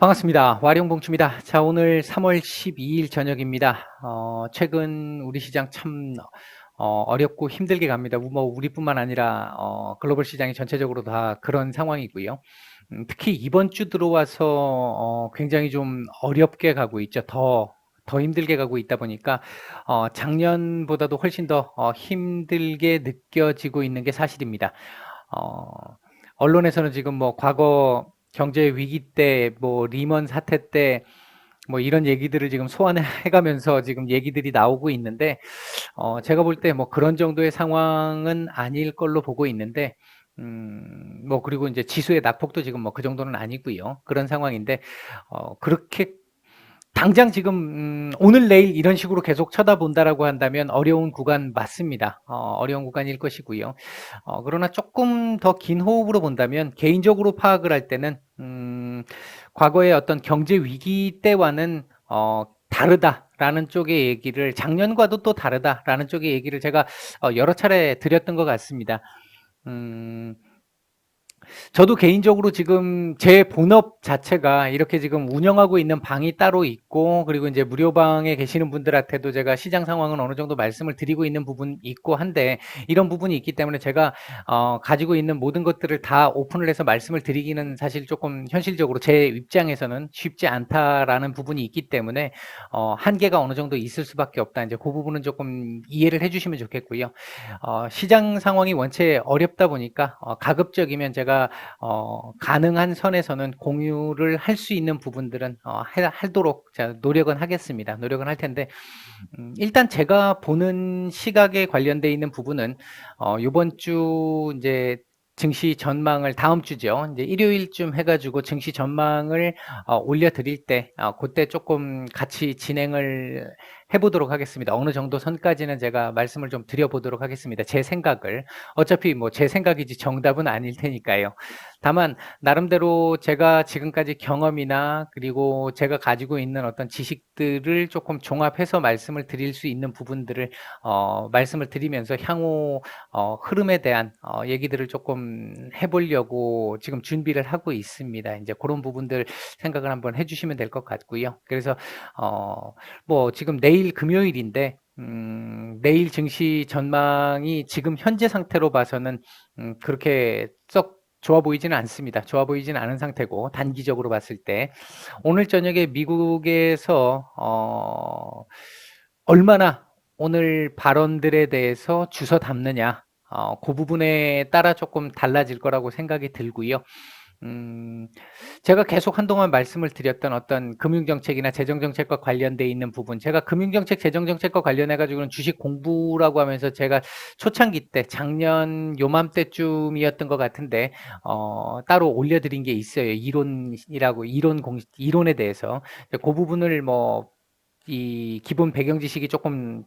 반갑습니다. 와룡봉추입니다. 자, 오늘 3월 12일 저녁입니다. 최근 우리 시장 참 어렵고 힘들게 갑니다. 뭐 우리뿐만 아니라 글로벌 시장이 전체적으로 다 그런 상황이고요. 특히 이번 주 들어와서 굉장히 좀 어렵게 가고 있죠. 더 힘들게 가고 있다 보니까 작년보다도 훨씬 더 힘들게 느껴지고 있는 게 사실입니다. 어, 언론에서는 지금 뭐 과거 경제 위기 때, 뭐 리먼 사태 때, 뭐 이런 얘기들을 지금 소환해 가면서 지금 얘기들이 나오고 있는데, 제가 볼 때 뭐 그런 정도의 상황은 아닐 걸로 보고 있는데, 뭐 그리고 이제 지수의 낙폭도 지금 뭐 그 정도는 아니고요. 그런 상황인데, 그렇게 당장 지금 오늘 내일 이런 식으로 계속 쳐다본다라고 한다면 어려운 구간 맞습니다. 어려운 구간일 것이고요. 그러나 조금 더 긴 호흡으로 본다면 개인적으로 파악을 할 때는 과거의 어떤 경제 위기 때와는 다르다라는 쪽의 얘기를 작년과도 또 다르다라는 쪽의 얘기를 제가 여러 차례 드렸던 것 같습니다. 음, 저도 개인적으로 지금 제 본업 자체가 이렇게 지금 운영하고 있는 방이 따로 있고, 그리고 이제 무료방에 계시는 분들한테도 제가 시장 상황은 어느 정도 말씀을 드리고 있는 부분이 있고 한데, 이런 부분이 있기 때문에 제가 가지고 있는 모든 것들을 다 오픈을 해서 말씀을 드리기는 사실 조금 현실적으로 제 입장에서는 쉽지 않다라는 부분이 있기 때문에 한계가 어느 정도 있을 수밖에 없다. 이제 그 부분은 조금 이해를 해주시면 좋겠고요. 시장 상황이 원체 어렵다 보니까 가급적이면 제가 가능한 선에서는 공유를 할 수 있는 부분들은 하도록 제가 노력은 하겠습니다. 노력은 할 텐데 일단 제가 보는 시각에 관련돼 있는 부분은 이번 주 이제 증시 전망을 다음 주죠. 이제 일요일쯤 해가지고 증시 전망을 올려드릴 때 그때 조금 같이 진행을 해보도록 하겠습니다. 어느 정도 선까지는 제가 말씀을 좀 드려보도록 하겠습니다. 제 생각을 어차피 뭐 제 생각이지 정답은 아닐 테니까요. 다만 나름대로 제가 지금까지 경험이나 그리고 제가 가지고 있는 어떤 지식들을 조금 종합해서 말씀을 드릴 수 있는 부분들을 말씀을 드리면서 향후 흐름에 대한 얘기들을 조금 해보려고 지금 준비를 하고 있습니다. 이제 그런 부분들 생각을 한번 해주시면 될 것 같고요. 그래서 뭐 지금 내일 금요일인데 내일 증시 전망이 지금 현재 상태로 봐서는 그렇게 썩 좋아 보이지는 않습니다. 좋아 보이지는 않은 상태고 단기적으로 봤을 때 오늘 저녁에 미국에서 얼마나 오늘 발언들에 대해서 주워 담느냐 그 부분에 따라 조금 달라질 거라고 생각이 들고요. 음, 제가 계속 한동안 말씀을 드렸던 어떤 금융정책이나 재정정책과 관련돼 있는 부분, 제가 금융정책, 재정정책과 관련해가지고는 주식 공부라고 하면서 제가 초창기 때, 작년 요맘때쯤이었던 것 같은데, 따로 올려드린 게 있어요. 이론이라고, 이론에 대해서. 그 부분을 뭐, 이 기본 배경 지식이 조금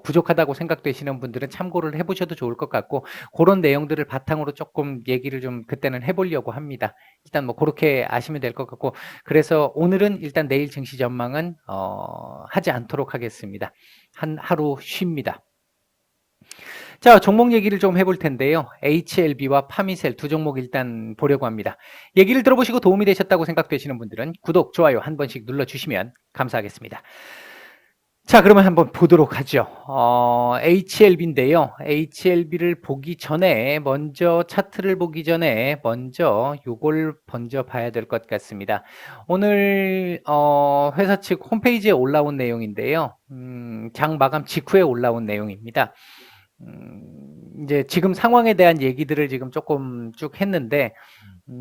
부족하다고 생각되시는 분들은 참고를 해보셔도 좋을 것 같고 그런 내용들을 바탕으로 조금 얘기를 좀 그때는 해보려고 합니다. 일단 뭐 그렇게 아시면 될 것 같고 그래서 오늘은 일단 내일 증시 전망은 하지 않도록 하겠습니다. 하루 쉽니다. 자, 종목 얘기를 좀 해볼 텐데요. HLB와 파미셀 두 종목 일단 보려고 합니다. 얘기를 들어보시고 도움이 되셨다고 생각되시는 분들은 구독, 좋아요 한 번씩 눌러주시면 감사하겠습니다. 자, 그러면 한번 보도록 하죠. HLB인데요. HLB를 보기 전에 먼저 차트를 보기 전에 먼저 요걸 먼저 봐야 될 것 같습니다. 오늘 회사 측 홈페이지에 올라온 내용인데요. 장 마감 직후에 올라온 내용입니다. 이제 지금 상황에 대한 얘기들을 지금 조금 쭉 했는데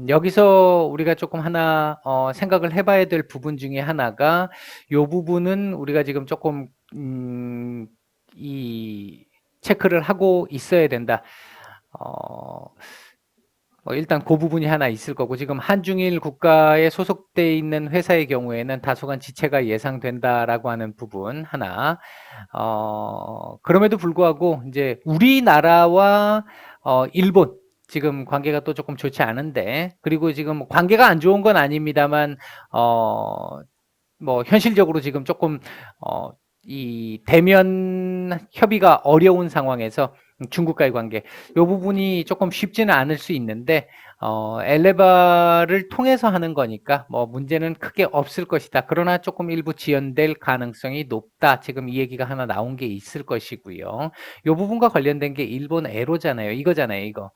여기서 우리가 조금 하나 생각을 해봐야 될 부분 중에 하나가 요 부분은 우리가 지금 조금 이 체크를 하고 있어야 된다. 일단 그 부분이 하나 있을 거고 지금 한중일 국가에 소속돼 있는 회사의 경우에는 다소간 지체가 예상된다라고 하는 부분 하나. 그럼에도 불구하고 이제 우리나라와 일본 지금 관계가 또 조금 좋지 않은데 그리고 지금 관계가 안 좋은 건 아닙니다만 뭐 현실적으로 지금 조금 이 대면 협의가 어려운 상황에서 중국과의 관계 이 부분이 조금 쉽지는 않을 수 있는데 엘레바를 통해서 하는 거니까 뭐 문제는 크게 없을 것이다. 그러나 조금 일부 지연될 가능성이 높다. 지금 이 얘기가 하나 나온 게 있을 것이고요. 이 부분과 관련된 게 일본 에로잖아요. 이거잖아요, 이거.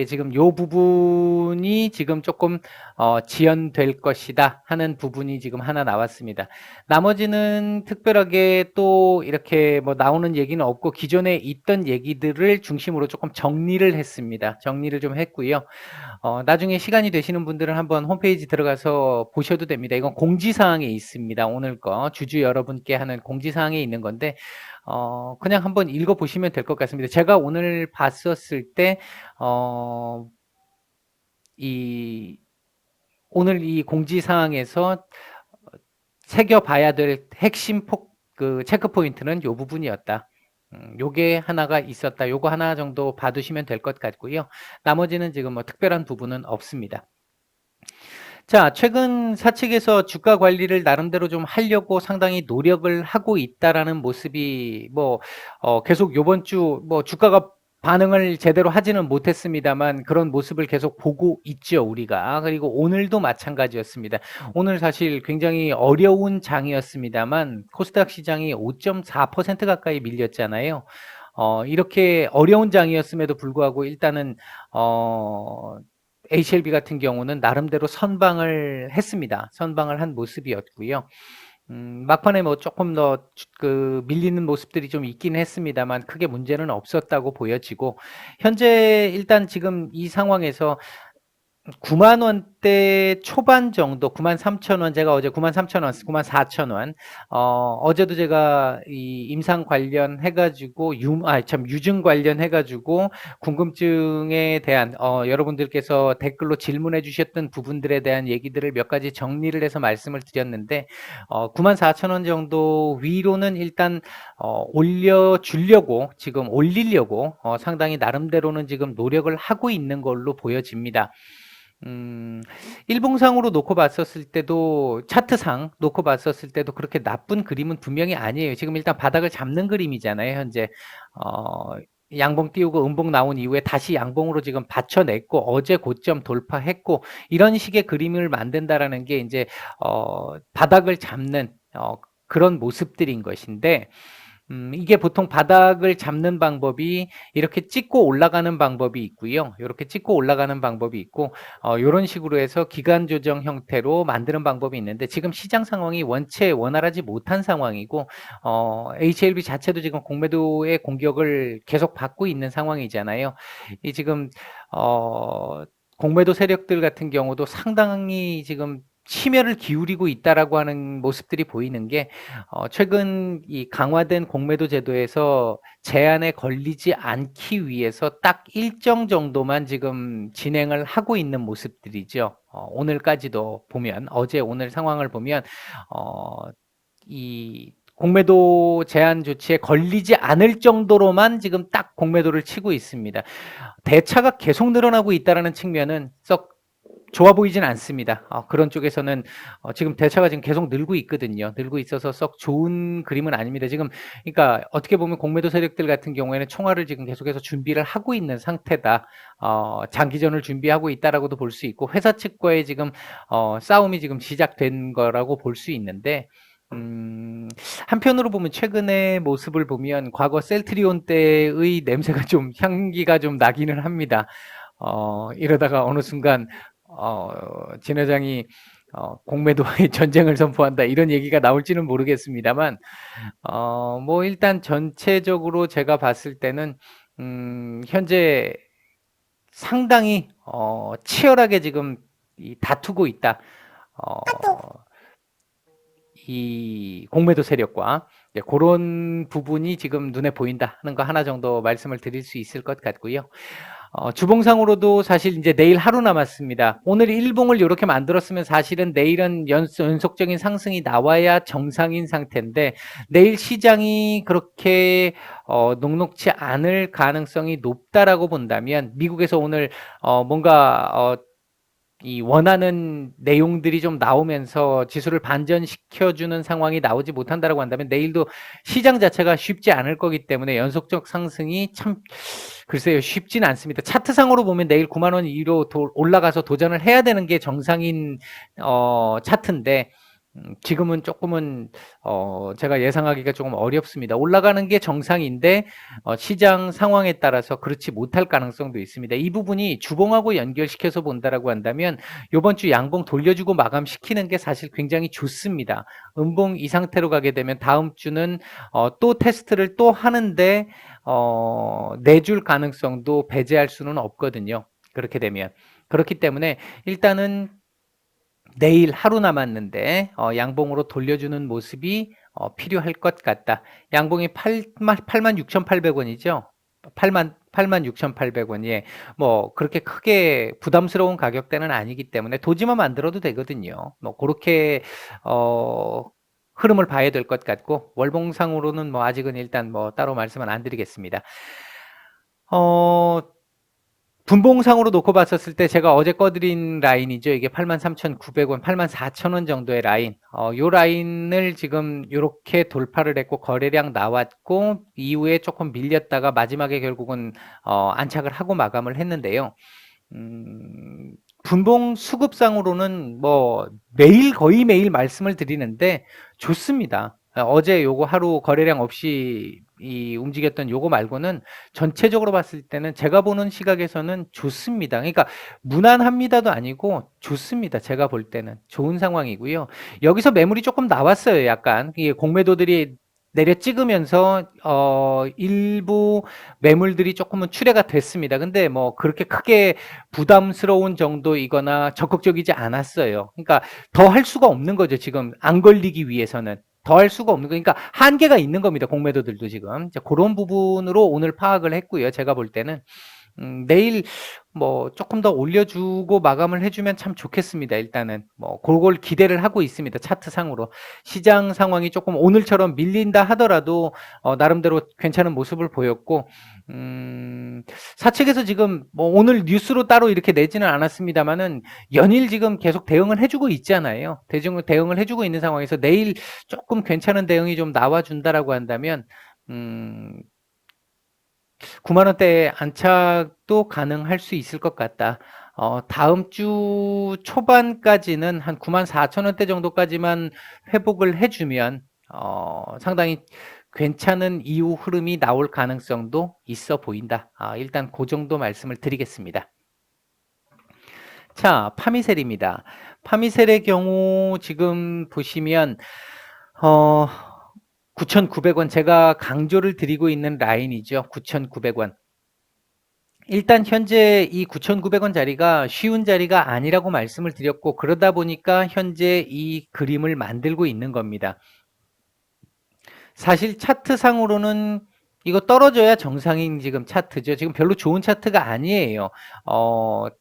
지금 요 부분이 지금 조금 지연될 것이다 하는 부분이 지금 하나 나왔습니다. 나머지는 특별하게 또 이렇게 뭐 나오는 얘기는 없고 기존에 있던 얘기들을 중심으로 조금 정리를 했습니다. 정리를 좀 했고요. 나중에 시간이 되시는 분들은 한번 홈페이지 들어가서 보셔도 됩니다. 이건 공지사항에 있습니다. 오늘 거 주주 여러분께 하는 공지사항에 있는 건데 그냥 한번 읽어보시면 될 것 같습니다. 제가 오늘 봤었을 때 오늘 이 공지사항에서 새겨봐야 될 핵심 그 체크 포인트는 요 부분이었다. 요게 하나가 있었다. 요거 하나 정도 봐두시면 될 것 같고요. 나머지는 지금 뭐 특별한 부분은 없습니다. 자, 최근 사측에서 주가 관리를 나름대로 좀 하려고 상당히 노력을 하고 있다라는 모습이 계속 요번 주 주가가 반응을 제대로 하지는 못했습니다만 그런 모습을 계속 보고 있죠, 우리가. 그리고 오늘도 마찬가지였습니다. 오늘 사실 굉장히 어려운 장이었습니다만 코스닥 시장이 5.4% 가까이 밀렸잖아요. 이렇게 어려운 장이었음에도 불구하고 일단은 HLB 같은 경우는 나름대로 선방을 했습니다. 선방을 한 모습이었고요. 막판에 뭐 조금 더 그 밀리는 모습들이 좀 있긴 했습니다만 크게 문제는 없었다고 보여지고 현재 일단 지금 이 상황에서 9만 원대 초반 정도, 93,000원, 제가 어제 93,000원, 94,000원, 어제도 제가 이 임상 관련해가지고, 유증 관련해가지고, 궁금증에 대한, 여러분들께서 댓글로 질문해 주셨던 부분들에 대한 얘기들을 몇 가지 정리를 해서 말씀을 드렸는데, 94,000원 정도 위로는 일단, 올려주려고, 지금 올리려고, 상당히 나름대로는 지금 노력을 하고 있는 걸로 보여집니다. 일봉상으로 놓고 봤었을 때도 차트상 놓고 봤었을 때도 그렇게 나쁜 그림은 분명히 아니에요. 지금 일단 바닥을 잡는 그림이잖아요. 현재 양봉 띄우고 음봉 나온 이후에 다시 양봉으로 지금 받쳐냈고 어제 고점 돌파했고 이런 식의 그림을 만든다라는 게 이제 바닥을 잡는 그런 모습들인 것인데 이게 보통 바닥을 잡는 방법이 이렇게 찍고 올라가는 방법이 있고요. 이렇게 찍고 올라가는 방법이 있고 이런 식으로 해서 기간 조정 형태로 만드는 방법이 있는데 지금 시장 상황이 원체 원활하지 못한 상황이고 HLB 자체도 지금 공매도의 공격을 계속 받고 있는 상황이잖아요. 이 지금 공매도 세력들 같은 경우도 상당히 지금 심혈을 기울이고 있다라고 하는 모습들이 보이는 게 최근 이 강화된 공매도 제도에서 제한에 걸리지 않기 위해서 딱 일정 정도만 지금 진행을 하고 있는 모습들이죠. 오늘까지도 보면 어제 오늘 상황을 보면 이 공매도 제한 조치에 걸리지 않을 정도로만 지금 딱 공매도를 치고 있습니다. 대차가 계속 늘어나고 있다라는 측면은 썩 좋아 보이진 않습니다. 그런 쪽에서는 지금 대차가 지금 계속 늘고 있거든요. 늘고 있어서 썩 좋은 그림은 아닙니다. 지금 그러니까 어떻게 보면 공매도 세력들 같은 경우에는 총알을 지금 계속해서 준비를 하고 있는 상태다. 장기전을 준비하고 있다라고도 볼 수 있고 회사 측과의 지금 싸움이 지금 시작된 거라고 볼 수 있는데 한편으로 보면 최근의 모습을 보면 과거 셀트리온 때의 냄새가 좀 향기가 좀 나기는 합니다. 이러다가 어느 순간 진 회장이 공매도의 전쟁을 선포한다 이런 얘기가 나올지는 모르겠습니다만 뭐 일단 전체적으로 제가 봤을 때는 현재 상당히 치열하게 지금 다투고 있다. 이 공매도 세력과 그런 부분이 지금 눈에 보인다 하는 거 하나 정도 말씀을 드릴 수 있을 것 같고요. 주봉상으로도 사실 이제 내일 하루 남았습니다. 오늘 일봉을 이렇게 만들었으면 사실은 내일은 연속적인 상승이 나와야 정상인 상태인데 내일 시장이 그렇게 녹록치 않을 가능성이 높다라고 본다면 미국에서 오늘 뭔가 이 원하는 내용들이 좀 나오면서 지수를 반전시켜주는 상황이 나오지 못한다라고 한다면 내일도 시장 자체가 쉽지 않을 거기 때문에 연속적 상승이 참 글쎄요 쉽지는 않습니다. 차트상으로 보면 내일 9만 원 위로 올라가서 도전을 해야 되는 게 정상인 차트인데 지금은 조금은 제가 예상하기가 조금 어렵습니다. 올라가는 게 정상인데 시장 상황에 따라서 그렇지 못할 가능성도 있습니다. 이 부분이 주봉하고 연결시켜서 본다라고 한다면 이번 주 양봉 돌려주고 마감시키는 게 사실 굉장히 좋습니다. 음봉 이 상태로 가게 되면 다음 주는 또 테스트를 또 하는데 내줄 가능성도 배제할 수는 없거든요. 그렇게 되면 그렇기 때문에 일단은 내일 하루 남았는데 양봉으로 돌려주는 모습이 필요할 것 같다. 양봉이 86,800원이죠. 86,800원. 예. 뭐 그렇게 크게 부담스러운 가격대는 아니기 때문에 도지만 만들어도 되거든요. 뭐 그렇게 흐름을 봐야 될 것 같고 월봉상으로는 뭐 아직은 일단 뭐 따로 말씀은 안 드리겠습니다. 분봉상으로 놓고 봤었을 때 제가 어제 꺼드린 라인이죠. 이게 83,900원, 84,000원 정도의 라인. 요 라인을 지금 이렇게 돌파를 했고 거래량 나왔고 이후에 조금 밀렸다가 마지막에 결국은 안착을 하고 마감을 했는데요. 분봉 수급상으로는 뭐 매일 거의 매일 말씀을 드리는데 좋습니다. 어제 요거 하루 거래량 없이 움직였던 요거 말고는 전체적으로 봤을 때는 제가 보는 시각에서는 좋습니다. 그러니까 무난합니다도 아니고 좋습니다. 제가 볼 때는 좋은 상황이고요. 여기서 매물이 조금 나왔어요. 약간 이게 공매도들이 내려 찍으면서 일부 매물들이 조금은 출회가 됐습니다. 근데 뭐 그렇게 크게 부담스러운 정도이거나 적극적이지 않았어요. 그러니까 더 할 수가 없는 거죠. 지금 안 걸리기 위해서는. 더 할 수가 없는 거니까 한계가 있는 겁니다. 공매도들도 지금. 그런 부분으로 오늘 파악을 했고요. 제가 볼 때는 내일 뭐 조금 더 올려주고 마감을 해주면 참 좋겠습니다. 일단은 뭐 그걸 기대를 하고 있습니다. 차트상으로 시장 상황이 조금 오늘처럼 밀린다 하더라도 나름대로 괜찮은 모습을 보였고 사측에서 지금 뭐 오늘 뉴스로 따로 이렇게 내지는 않았습니다만은 연일 지금 계속 대응을 해주고 있잖아요. 대응을 해주고 있는 상황에서 내일 조금 괜찮은 대응이 좀 나와준다라고 한다면 9만 원대의 안착도 가능할 수 있을 것 같다. 다음 주 초반까지는 한 9만 4천 원대 정도까지만 회복을 해주면 상당히 괜찮은 이후 흐름이 나올 가능성도 있어 보인다. 일단 그 정도 말씀을 드리겠습니다. 자, 파미셀입니다. 파미셀의 경우 지금 보시면 9,900원 제가 강조를 드리고 있는 라인이죠. 9,900원. 일단 현재 이 9,900원 자리가 쉬운 자리가 아니라고 말씀을 드렸고 그러다 보니까 현재 이 그림을 만들고 있는 겁니다. 사실 차트상으로는 이거 떨어져야 정상인 지금 차트죠. 지금 별로 좋은 차트가 아니에요.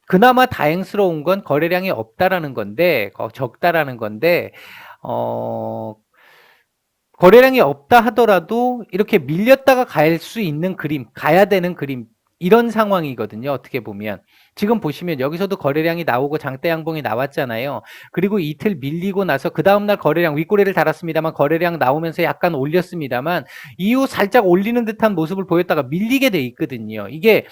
그나마 다행스러운 건 거래량이 없다라는 건데 적다라는 건데 거래량이 없다 하더라도 이렇게 밀렸다가 갈 수 있는 그림, 가야 되는 그림 이런 상황이거든요. 어떻게 보면 지금 보시면 여기서도 거래량이 나오고 장대 양봉이 나왔잖아요. 그리고 이틀 밀리고 나서 그 다음날 거래량 윗꼬리를 달았습니다만 거래량 나오면서 약간 올렸습니다만 이후 살짝 올리는 듯한 모습을 보였다가 밀리게 돼 있거든요. 이게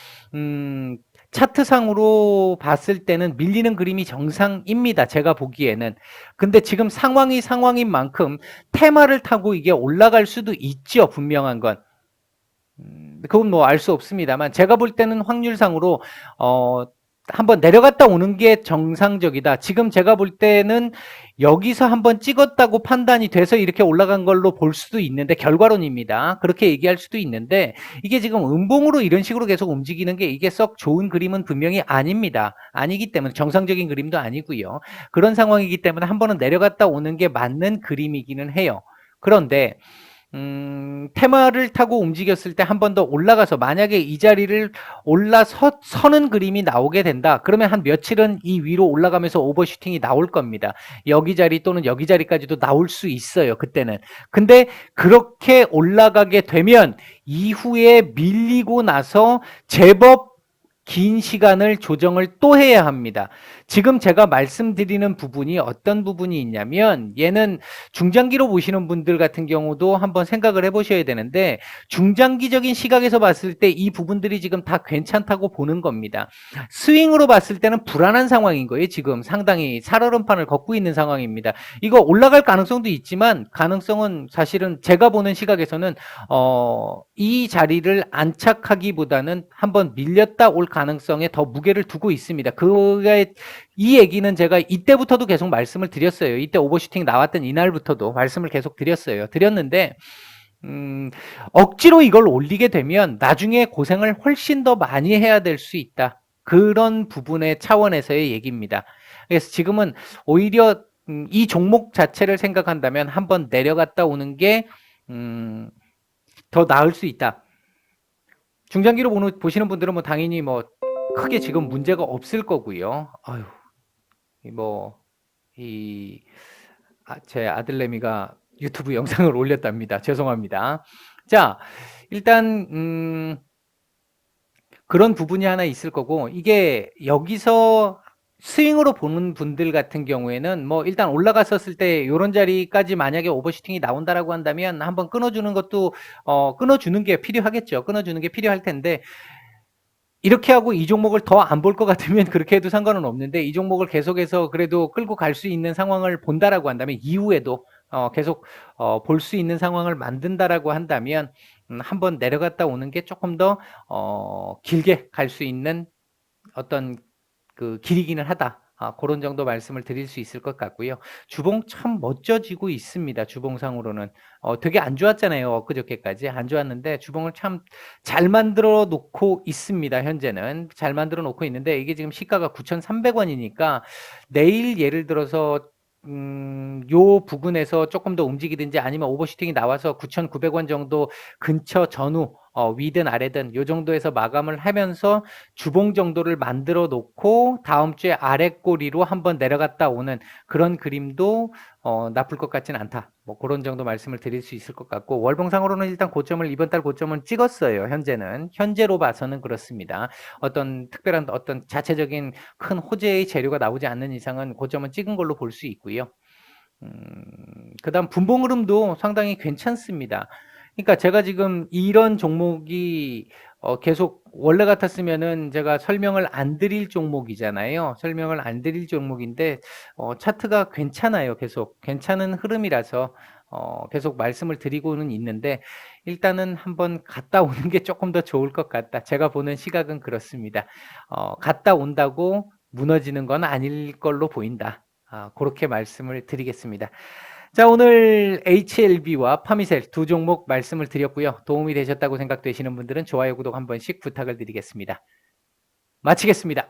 차트상으로 봤을 때는 밀리는 그림이 정상입니다. 제가 보기에는. 근데 지금 상황이 상황인 만큼 테마를 타고 이게 올라갈 수도 있죠. 분명한 건. 그건 뭐 알 수 없습니다만 제가 볼 때는 확률상으로 한번 내려갔다 오는 게 정상적이다. 지금 제가 볼 때는 여기서 한번 찍었다고 판단이 돼서 이렇게 올라간 걸로 볼 수도 있는데 결과론입니다. 그렇게 얘기할 수도 있는데 이게 지금 음봉으로 이런 식으로 계속 움직이는 게 이게 썩 좋은 그림은 분명히 아닙니다. 아니기 때문에 정상적인 그림도 아니고요. 그런 상황이기 때문에 한 번은 내려갔다 오는 게 맞는 그림이기는 해요. 그런데 테마를 타고 움직였을 때 한 번 더 올라가서 만약에 이 자리를 올라서는 그림이 나오게 된다. 그러면 한 며칠은 이 위로 올라가면서 오버슈팅이 나올 겁니다. 여기 자리 또는 여기 자리까지도 나올 수 있어요. 그때는. 근데 그렇게 올라가게 되면 이후에 밀리고 나서 제법 긴 시간을 조정을 또 해야 합니다. 지금 제가 말씀드리는 부분이 어떤 부분이 있냐면 얘는 중장기로 보시는 분들 같은 경우도 한번 생각을 해보셔야 되는데 중장기적인 시각에서 봤을 때 이 부분들이 지금 다 괜찮다고 보는 겁니다. 스윙으로 봤을 때는 불안한 상황인 거예요. 지금 상당히 살얼음판을 걷고 있는 상황입니다. 이거 올라갈 가능성도 있지만 가능성은 사실은 제가 보는 시각에서는 이 자리를 안착하기보다는 한번 밀렸다 올 가능성에 더 무게를 두고 있습니다. 그게 이 얘기는 제가 이때부터도 계속 말씀을 드렸어요. 이때 오버슈팅 나왔던 이날부터도 말씀을 계속 드렸는데 억지로 이걸 올리게 되면 나중에 고생을 훨씬 더 많이 해야 될 수 있다. 그런 부분의 차원에서의 얘기입니다. 그래서 지금은 오히려 이 종목 자체를 생각한다면 한번 내려갔다 오는 게 더 나을 수 있다. 중장기로 보시는 분들은 뭐 당연히 뭐 크게 지금 문제가 없을 거고요. 아유, 제 아들내미가 유튜브 영상을 올렸답니다. 죄송합니다. 자, 일단 그런 부분이 하나 있을 거고 이게 여기서 스윙으로 보는 분들 같은 경우에는 뭐 일단 올라갔었을 때 이런 자리까지 만약에 오버슈팅이 나온다라고 한다면 한번 끊어주는 것도 끊어주는 게 필요하겠죠. 끊어주는 게 필요할 텐데 이렇게 하고 이 종목을 더 안 볼 것 같으면 그렇게 해도 상관은 없는데 이 종목을 계속해서 그래도 끌고 갈 수 있는 상황을 본다라고 한다면 이후에도 계속 볼 수 있는 상황을 만든다라고 한다면 한번 내려갔다 오는 게 조금 더 길게 갈 수 있는 어떤 그 길이기는 하다. 그런 정도 말씀을 드릴 수 있을 것 같고요. 주봉 참 멋져지고 있습니다. 주봉상으로는 되게 안 좋았잖아요. 엊그저께까지 안 좋았는데 주봉을 참 잘 만들어 놓고 있습니다. 현재는 잘 만들어 놓고 있는데 이게 지금 시가가 9,300원이니까 내일 예를 들어서 요 부근에서 조금 더 움직이든지 아니면 오버슈팅이 나와서 9,900원 정도 근처 전후 위든 아래든 요 정도에서 마감을 하면서 주봉 정도를 만들어 놓고 다음 주에 아래 꼬리로 한번 내려갔다 오는 그런 그림도 나쁠 것 같지는 않다. 뭐 그런 정도 말씀을 드릴 수 있을 것 같고 월봉상으로는 일단 고점을 이번 달 고점은 찍었어요. 현재로 봐서는 그렇습니다. 어떤 특별한 어떤 자체적인 큰 호재의 재료가 나오지 않는 이상은 고점은 찍은 걸로 볼 수 있고요. 그다음 분봉 흐름도 상당히 괜찮습니다. 그러니까 제가 지금 이런 종목이 계속 원래 같았으면은 제가 설명을 안 드릴 종목이잖아요. 설명을 안 드릴 종목인데 차트가 괜찮아요. 계속 괜찮은 흐름이라서 계속 말씀을 드리고는 있는데 일단은 한번 갔다 오는 게 조금 더 좋을 것 같다. 제가 보는 시각은 그렇습니다. 갔다 온다고 무너지는 건 아닐 걸로 보인다. 그렇게 말씀을 드리겠습니다. 자, 오늘 HLB와 파미셀 두 종목 말씀을 드렸고요. 도움이 되셨다고 생각되시는 분들은 좋아요, 구독 한 번씩 부탁을 드리겠습니다. 마치겠습니다.